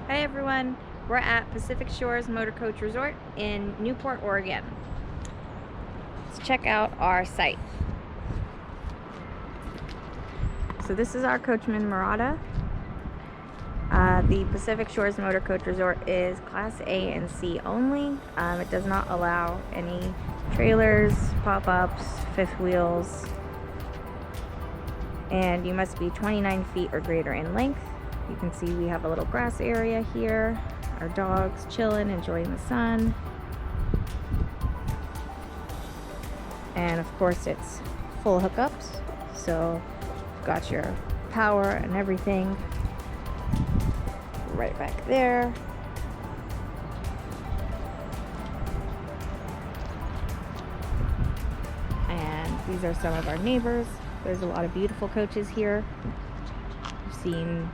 Hi everyone, we're at Pacific Shores Motorcoach Resort in Newport, Oregon. Let's check out our site. So this is our coachman Murata. The Pacific Shores Motorcoach Resort is Class A and C only. It does not allow any trailers, pop-ups, fifth wheels, and you must be 29 feet or greater in length. You can see we have a little grass area here. Our dog's chilling, enjoying the sun. And of course it's full hookups, so you've got your power and everything right back there. And these are some of our neighbors. There's a lot of beautiful coaches here. We've seen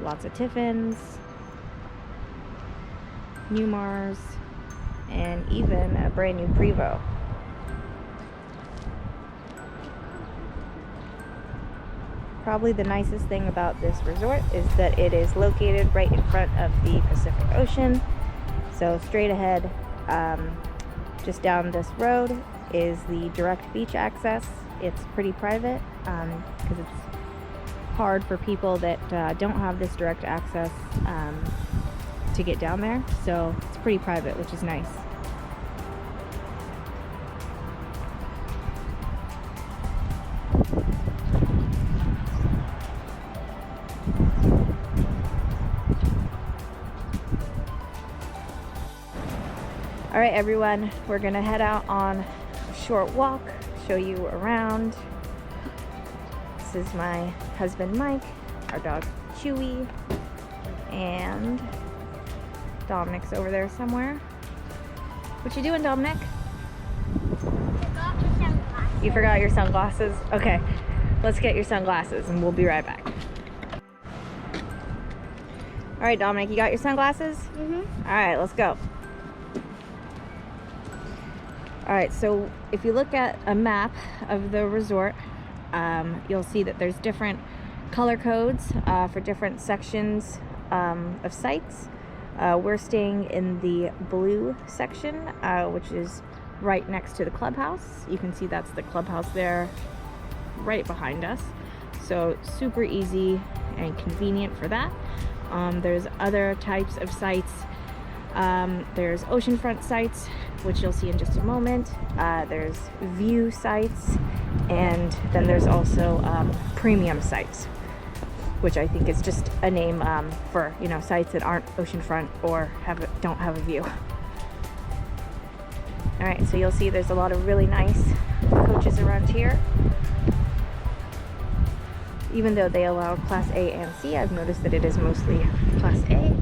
lots of Tiffins, Newmars, and even a brand new Prevost. Probably the nicest thing about this resort is that it is located right in front of the Pacific Ocean. So straight ahead, just down this road, is the direct beach access. It's pretty private because it's hard for people that don't have this direct access to get down there. So it's pretty private, which is nice. All right, everyone, we're gonna head out on a short walk, show you around. This is my husband Mike, our dog Chewy, and Dominic's over there somewhere. What you doing, Dominic? Forgot my sunglasses. You forgot your sunglasses? Okay, let's get your sunglasses and we'll be right back. All right, Dominic, you got your sunglasses? Mm-hmm. All right, let's go. All right, so if you look at a map of the resort, you'll see that there's different color codes for different sections of sites. We're staying in the blue section, which is right next to the clubhouse. You can see that's the clubhouse there right behind us. So super easy and convenient for that. There's other types of sites. There's oceanfront sites, which you'll see in just a moment. There's view sites, and then there's also premium sites, which I think is just a name for sites that aren't oceanfront or don't have a view. All right, so you'll see there's a lot of really nice coaches around here. Even though they allow Class A and C, I've noticed that it is mostly Class A.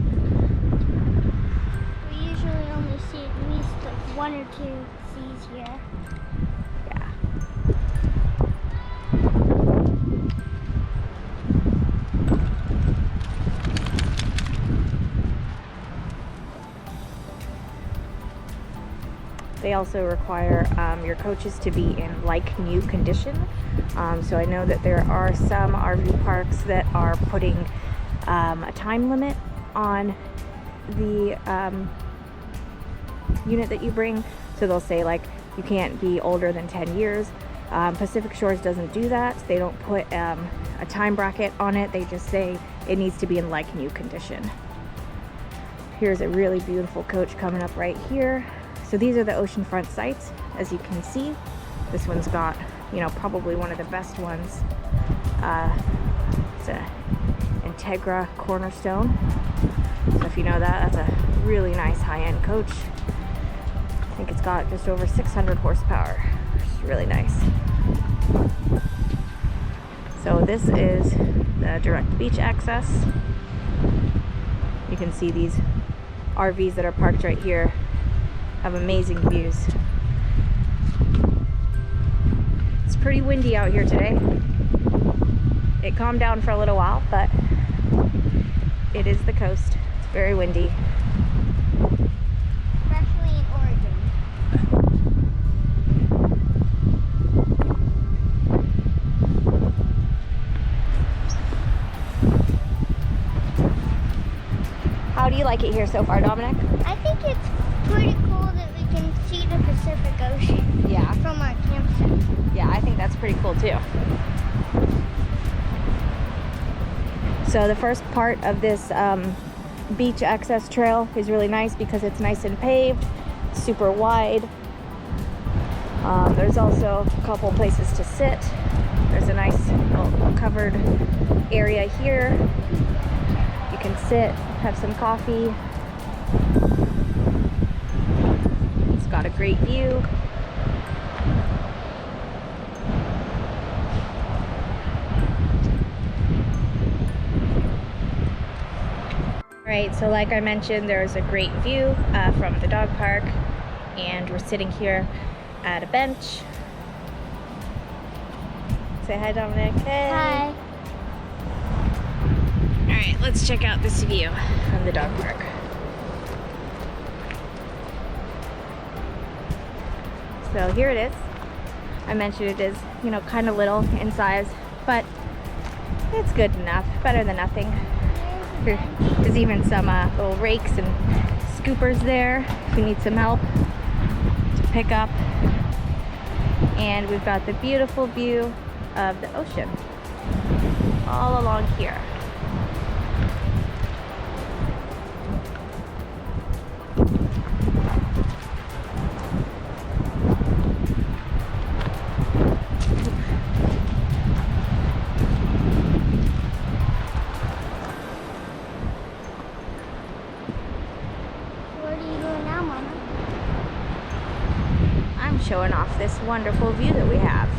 We usually only see at least like 1 or 2 C's here. Yeah. They also require your coaches to be in like new condition. So I know that there are some RV parks that are putting a time limit on the unit that you bring. So they'll say like you can't be older than 10 years. Pacific Shores doesn't do that. They don't put a time bracket on it. They just say it needs to be in like new condition. Here's a really beautiful coach coming up right here. So these are the oceanfront sites, as you can see. This one's got, probably one of the best ones. It's a Integra Cornerstone. So if you know that, that's a really nice high-end coach. I think it's got just over 600 horsepower, which is really nice. So this is the direct beach access. You can see these RVs that are parked right here have amazing views. It's pretty windy out here today. It calmed down for a little while, but it is the coast. It's very windy. Especially in Oregon. Howdy do you like it here so far, Dominic? I think it's pretty cool that we can see the Pacific Ocean. Yeah. From our campsite. Yeah, I think that's pretty cool too. So the first part of this beach access trail is really nice because it's nice and paved, super wide. There's also a couple places to sit. There's a nice little covered area here. You can sit, have some coffee. It's got a great view. Alright, so like I mentioned, there's a great view from the dog park, and we're sitting here at a bench. Say hi, Dominic. Hey. Hi. Alright, let's check out this view from the dog park. So here it is. I mentioned it is, you know, kind of little in size, but it's good enough. Better than nothing. There's even some little rakes and scoopers there if you need some help to pick up. And we've got the beautiful view of the ocean all along here. Showing off this wonderful view that we have.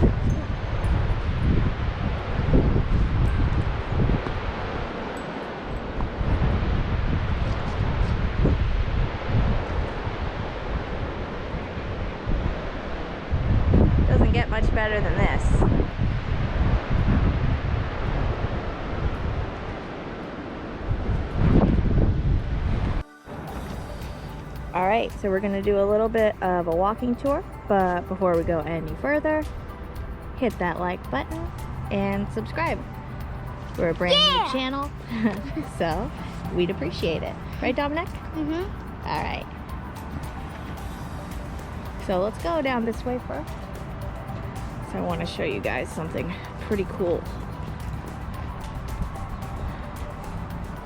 Doesn't get much better than this. All right, so we're gonna do a little bit of a walking tour, but before we go any further, hit that like button and subscribe. We're a brand new channel, so we'd appreciate it. Right, Dominic? Mm-hmm. All right. So let's go down this way first. So I want to show you guys something pretty cool.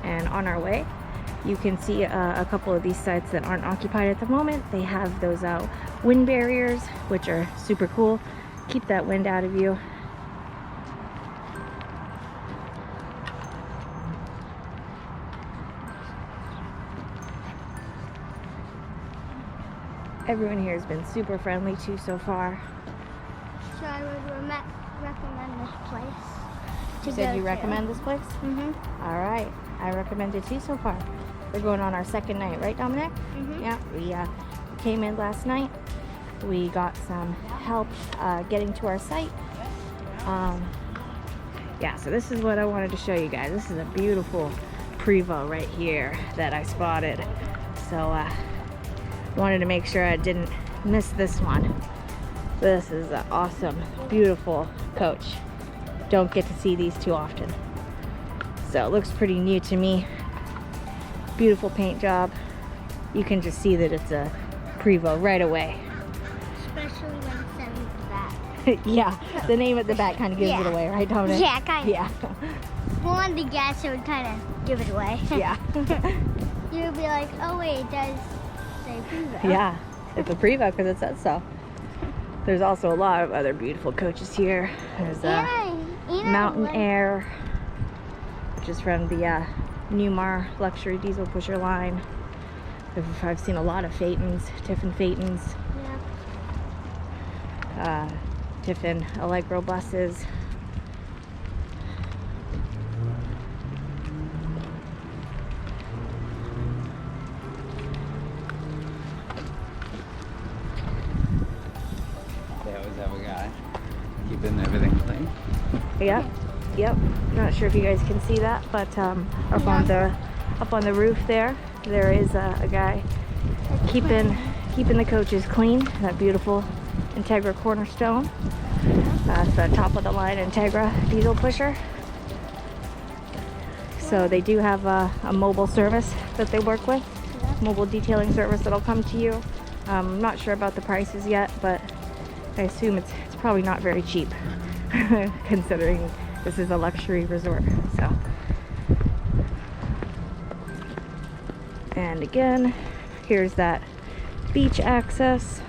And on our way, you can see a couple of these sites that aren't occupied at the moment. They have those wind barriers, which are super cool. Keep that wind out of you. Everyone here has been super friendly too so far. So I would recommend this place. You said you recommend this place? Mm-hmm. All right, I recommend it too so far. We're going on our second night, right, Dominic? Mm-hmm. Yeah, we came in last night. We got some help getting to our site. Yeah, so this is what I wanted to show you guys. This is a beautiful Prevost right here that I spotted. So wanted to make sure I didn't miss this one. This is an awesome, beautiful coach. Don't get to see these too often. So it looks pretty new to me. Beautiful paint job. You can just see that it's a Prevost right away. Especially when it says that. Yeah, the name at the back kind of gives it away, right, Dominic? Yeah, kind of. Yeah. Well, on the gas, it would kind of give it away. Yeah. You'd be like, oh wait, it does say Prevost. Yeah, it's a Prevost because it says so. There's also a lot of other beautiful coaches here. There's Mountain Air, which is from the Newmar luxury diesel pusher line. I've seen a lot of Phaetons, Tiffin Phaetons, Tiffin Allegro buses. Is that we got? Keeping everything clean? Yep. Not sure if you guys can see that, but up on the roof there is a guy keeping the coaches clean. That beautiful Integra Cornerstone. It's the top of the line Integra diesel pusher. So they do have a mobile service that they work with, mobile detailing service that'll come to you. I'm not sure about the prices yet, but I assume it's probably not very cheap considering this is a luxury resort. So, and again, here's that beach access.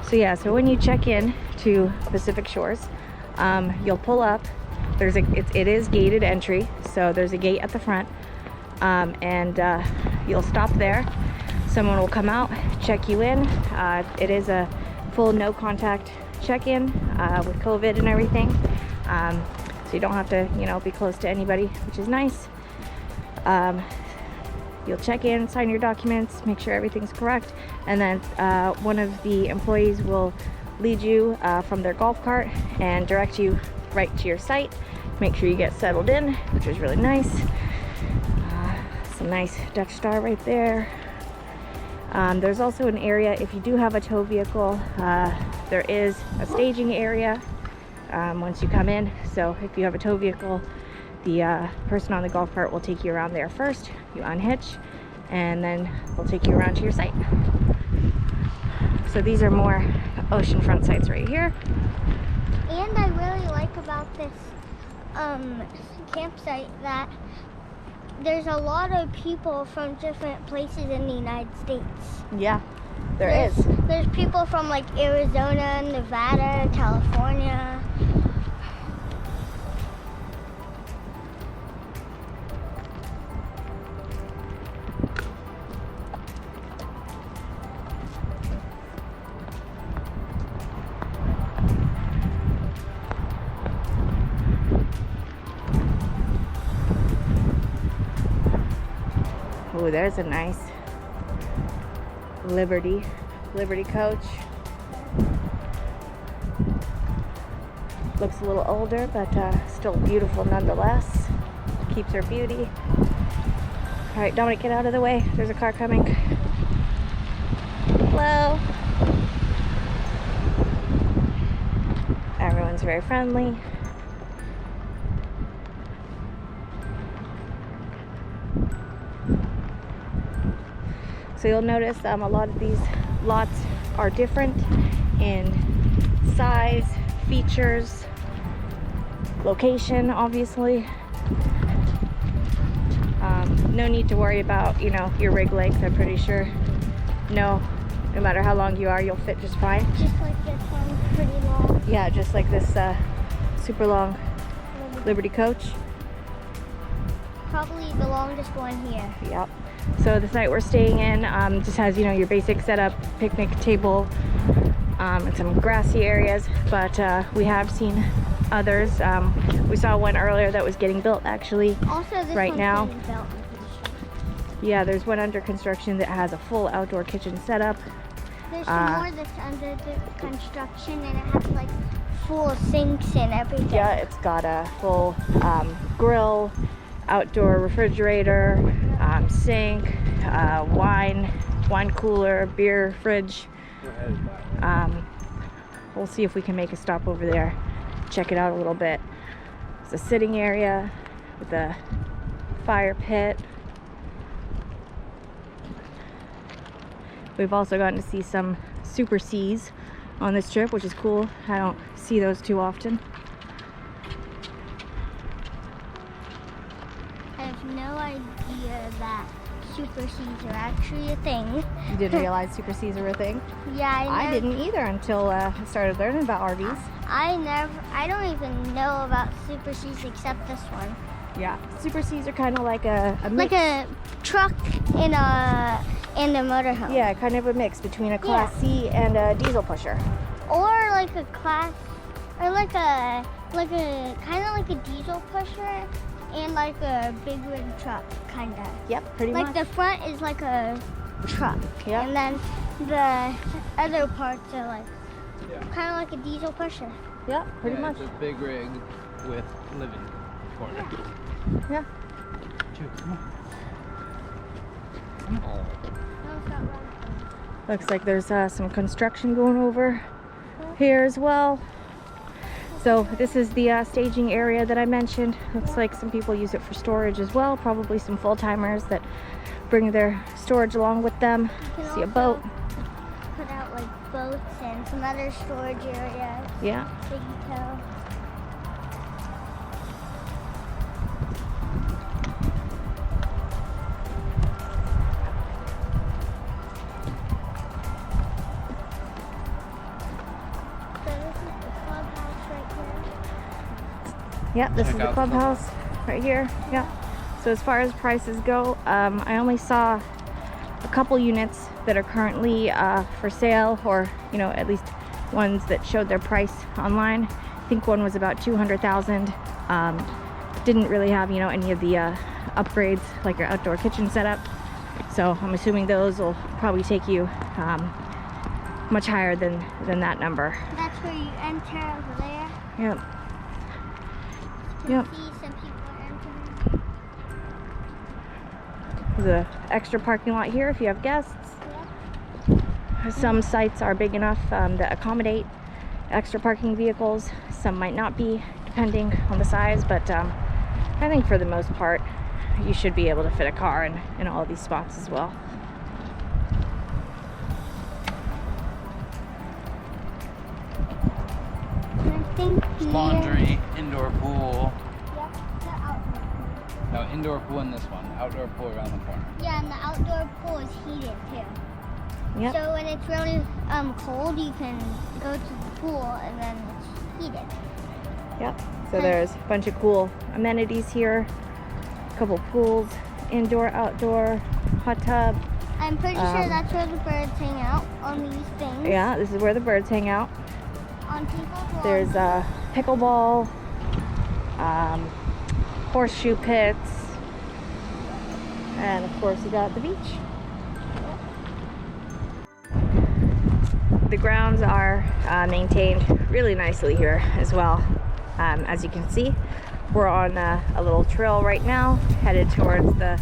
So yeah, so when you check in to Pacific Shores, you'll pull up. It is gated entry, so there's a gate at the front, and you'll stop there. Someone will come out, check you in. It is a full no contact check-in with COVID and everything, so you don't have to, be close to anybody, which is nice. You'll check in, sign your documents, make sure everything's correct, and then one of the employees will lead you from their golf cart and direct you right to your site. Make sure you get settled in, which is really nice. Some nice Dutch Star right there. There's also an area, if you do have a tow vehicle, there is a staging area once you come in. So if you have a tow vehicle, the person on the golf cart will take you around there first. You unhitch, and then they'll take you around to your site. So these are more oceanfront sites right here. And I really like about this campsite that there's a lot of people from different places in the United States. Yeah, there is. There's people from like Arizona, Nevada, California. Oh, there's a nice Liberty coach. Looks a little older, but still beautiful nonetheless. Keeps her beauty. All right, Dominic, get out of the way. There's a car coming. Hello. Everyone's very friendly. So you'll notice a lot of these lots are different in size, features, location, obviously. No need to worry about, your rig length. I'm pretty sure no matter how long you are, you'll fit just fine. Just like this one, pretty long. Yeah, just like this super long Liberty coach. Probably the longest one here. Yep. So the site we're staying in just has, your basic setup, picnic table, and some grassy areas, but we have seen others. We saw one earlier that was getting built actually. Also, this right one's now. getting built, I'm pretty sure. Yeah, there's one under construction that has a full outdoor kitchen setup. There's some more that's under the construction, and it has like full sinks and everything. Yeah, it's got a full grill, outdoor refrigerator, sink, wine cooler, beer fridge. We'll see if we can make a stop over there, check it out a little bit. It's a sitting area with a fire pit. We've also gotten to see some Super Cs on this trip, which is cool. I don't see those too often. I have no idea that Super Cs are actually a thing. You didn't realize Super Cs are a thing? Yeah, I didn't either until I started learning about RVs. I don't even know about Super Cs except this one. Yeah, Super Cs are kind of like a mix. Like a truck and a motorhome. Yeah, kind of a mix between a Class C and a diesel pusher. Or like a class, or like a kind of like a diesel pusher and like a big rig truck, kind of. Yep, pretty like much. Like the front is like a truck. Yeah. And then the other parts are like kind of like a diesel pusher. Yep, pretty much. It's a big rig with living. corner. Yeah. Chew, come on. No, it's not right. Looks like there's some construction going over here as well. So this is the staging area that I mentioned. Looks like some people use it for storage as well. Probably some full-timers that bring their storage along with them. You can See a boat. also put out like boats and some other storage areas Yeah. that you can. So this is the clubhouse right here. Yeah, this Check is the out the clubhouse right here. Yeah. So as far as prices go, I only saw a couple units that are currently for sale, or at least ones that showed their price online. I think one was about 200,000. Didn't really have any of the upgrades like your outdoor kitchen setup. So I'm assuming those will probably take you much higher than that number. That's where you enter over there. Yep. You Yep. can see some people are entering. There's an extra parking lot here if you have guests. Yep. Some sites are big enough that accommodate extra parking vehicles. Some might not be, depending on the size, but I think for the most part you should be able to fit a car in all of these spots as well. And I think here. Laundry, indoor pool. Yep, the outdoor pool. No, indoor pool in this one. Outdoor pool around the corner. Yeah, and the outdoor pool is heated too. Yep. So when it's really cold, you can go to the pool and then it's heated. Yep. So there's a bunch of cool amenities here. A couple pools, indoor, outdoor, hot tub. I'm pretty sure that's where the birds hang out, on these things. Yeah, this is where the birds hang out. On people's lawns. There's pickleball, horseshoe pits, and of course you got the beach. The grounds are maintained really nicely here as well. As you can see, we're on a little trail right now, headed towards the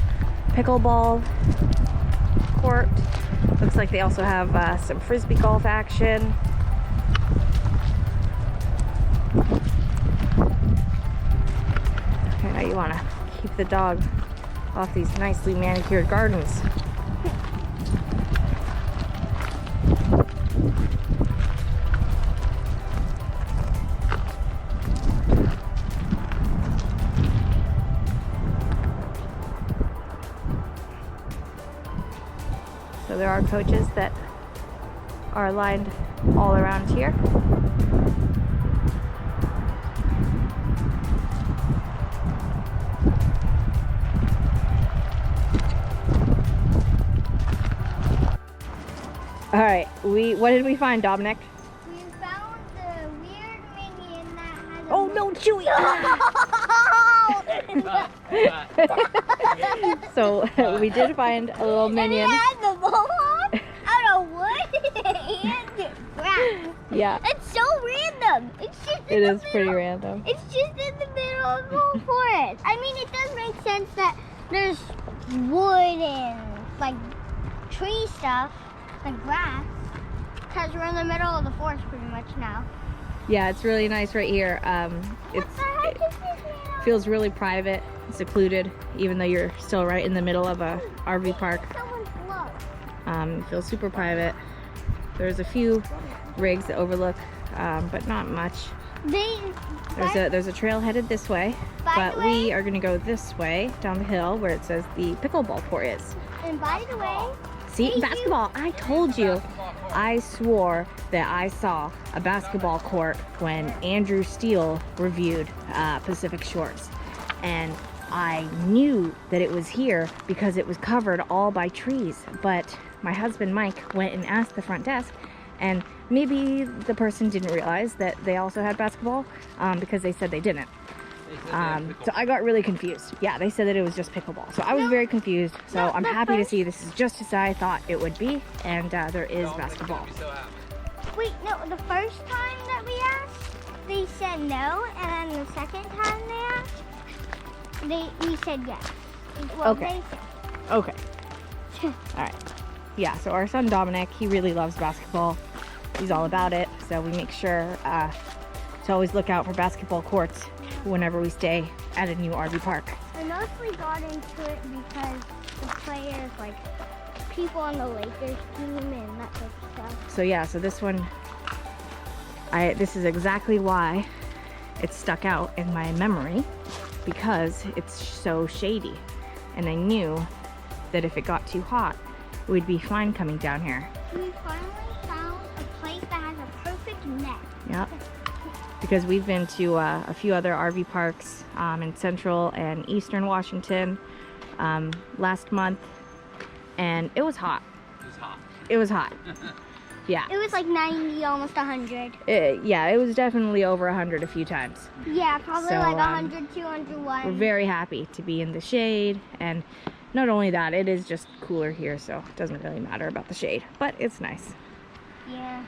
pickleball court. Looks like they also have some frisbee golf action. Okay, now you want to keep the dog off these nicely manicured gardens. So there are coaches that are lined all around here. All right, what did we find, Dominic? We found the weird minion that had a Oh no, Chewy! So we did find a little minion. And it had the mohawk out of wood and grass. Yeah, It's so random. It's just it is pretty random. It's just in the middle of the whole forest. I mean, it does make sense that there's wood and like tree stuff, like grass, because we're in the middle of the forest pretty much now. Yeah, it's really nice right here. What the heck is this man? Feels really private, secluded, even though you're still right in the middle of a RV park. Someone's blood. Feels super private. There's a few rigs that overlook, but not much. There's a trail headed this way, By but the we way- are gonna go this way down the hill where it says the pickleball court is. And by the way, See, Hey, basketball. I told you. I swore that I saw a basketball court when Andrew Steele reviewed Pacific Shores. And I knew that it was here because it was covered all by trees. But my husband, Mike, went and asked the front desk, and maybe the person didn't realize that they also had basketball because they said they didn't. So I got really confused. Yeah, they said that it was just pickleball. So I was very confused. So No, I'm the happy to first- see this is just as I thought it would be. And there is basketball. wait, no, the first time that we asked, they said no, and then the second time they asked, We said yes. Well, Okay. Okay. All right. Yeah, so our son Dominic, he really loves basketball. He's all about it. So we make sure to always look out for basketball courts whenever we stay at a new RV park. I mostly got into it because the players, like people on the Lakers team and that type of stuff. So yeah, so this one, this is exactly why it stuck out in my memory, because it's so shady. And I knew that if it got too hot, we'd be fine coming down here. We finally found a place that has a perfect net. Yep. Because we've been to a few other RV parks in central and eastern Washington last month, and it was hot. It was hot. It was hot. Yeah. It was like 90, almost 100. Yeah, it was definitely over 100 a few times. Yeah, probably So, like 100, 201. We're very happy to be in the shade, and not only that, it is just cooler here, so it doesn't really matter about the shade, but it's nice. Yeah.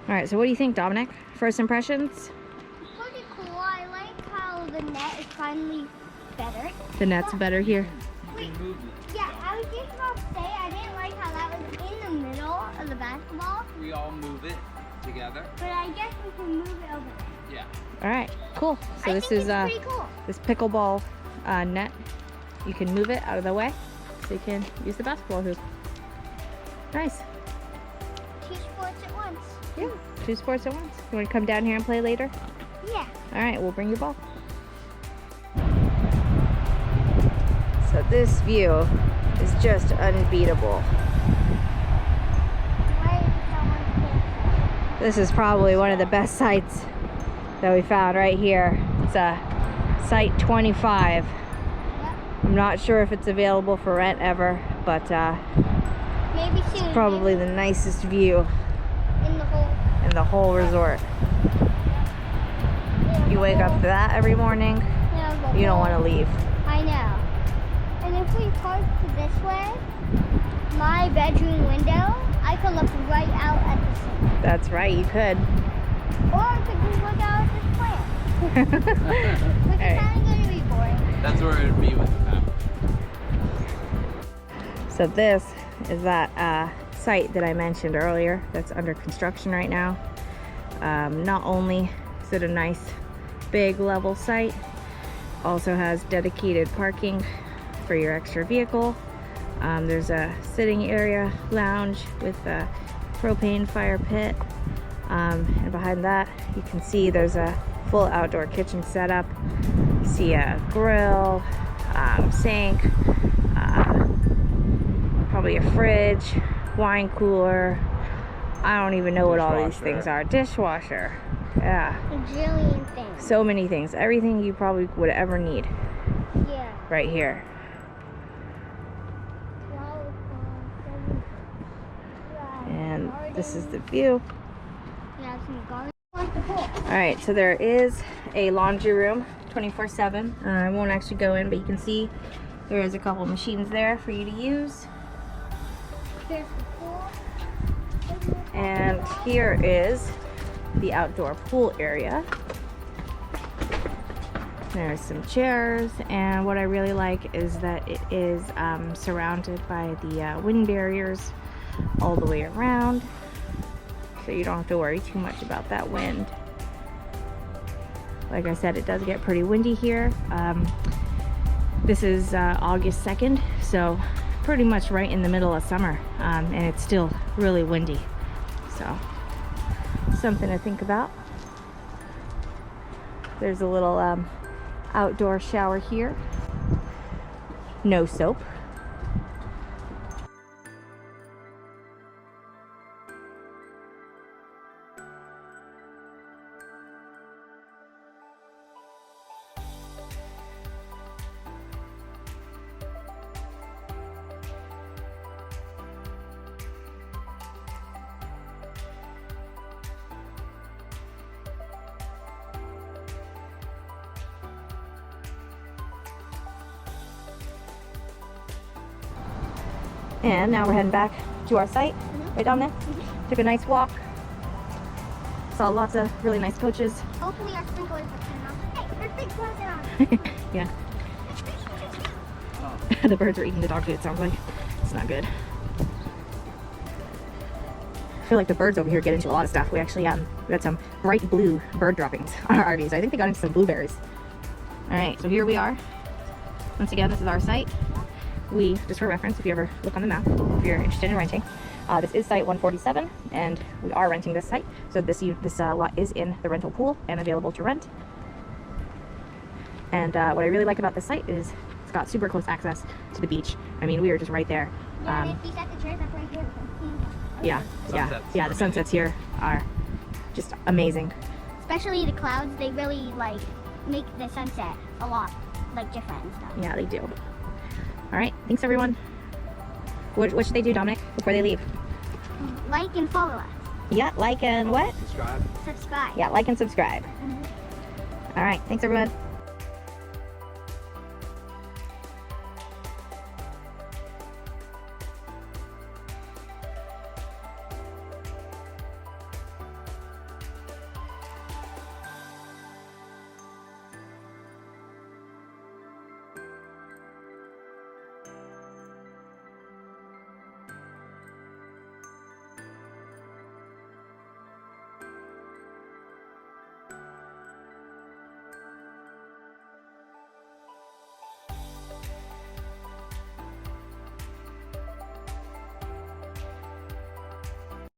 All right, so what do you think, Dominic? First impressions? Pretty cool. I like how the net is finally better. The net's better here. Wait, yeah, I was just about to say I didn't like how that was in the middle of the basketball, We all move it together. but I guess we can move it over there. Yeah. All right, cool. So I this think is it's pretty cool. this pickleball net. You can move it out of the way so you can use the basketball hoop. Nice. 2 sports at once. Yeah, 2 sports at once. You want to come down here and play later? Yeah. All right, we'll bring your ball. So this view is just unbeatable. Why is someone This is probably one of the best sites that we found right here. It's site 25. I'm not sure if it's available for rent ever, but maybe soon. probably the nicest view in the whole. in the whole resort. You wake up to that every morning, you don't want to leave. I know. And if we park this way, my bedroom window, I could look right out at the sea. That's right, you could. Or I could just look out at this plant. Which is Alright. kind of going to be boring. That's where it would be with the family. So this is that site that I mentioned earlier that's under construction right now. Not only is it a nice big level site, also has dedicated parking for your extra vehicle. There's a sitting area lounge with a propane fire pit, and behind that you can see there's a full outdoor kitchen setup. You see a grill, sink, probably a fridge, wine cooler. I don't even know what all these Dishwasher. things are. Dishwasher. Yeah. A jillion things. So many things. Everything you probably would ever need Yeah. right here. And this is the view. Yeah, some garden. Like the pool. All right, so there is a laundry room 24/7. I won't actually go in, but you can see there is a couple machines there for you to use. Here's the pool. And here is the outdoor pool area. There's some chairs, and what I really like is that it is surrounded by the wind barriers all the way around, so you don't have to worry too much about that wind. Like I said, it does get pretty windy here. This is August 2nd, so pretty much right in the middle of summer, and it's still really windy, so something to think about. There's a little outdoor shower here. No soap. And now we're heading back to our site. Right down there. Took a nice walk. Saw lots of really nice coaches. Hopefully our sprinklers will turn on. Hey, there's big clothes on. Yeah. The birds are eating the dog food, it sounds like. It's not good. I feel like the birds over here get into a lot of stuff. We actually we had some bright blue bird droppings on our RVs. I think they got into some blueberries. Alright, so here we are. Once again, this is our site. We, just for reference, if you ever look on the map, if you're interested in renting, this is site 147, and we are renting this site. So this lot is in the rental pool and available to rent. And what I really like about this site is it's got super close access to the beach. I mean, we are just right there. Yeah, and if you set the chairs up right here, Yeah, the sunsets here are just amazing. especially the clouds, they really like make the sunset a lot like different and stuff. Yeah, they do. All right, thanks everyone. What should they do, Dominic, before they leave? Like and follow us. Yeah, like and what? Subscribe. Subscribe. Yeah, like and subscribe. All right, thanks everyone.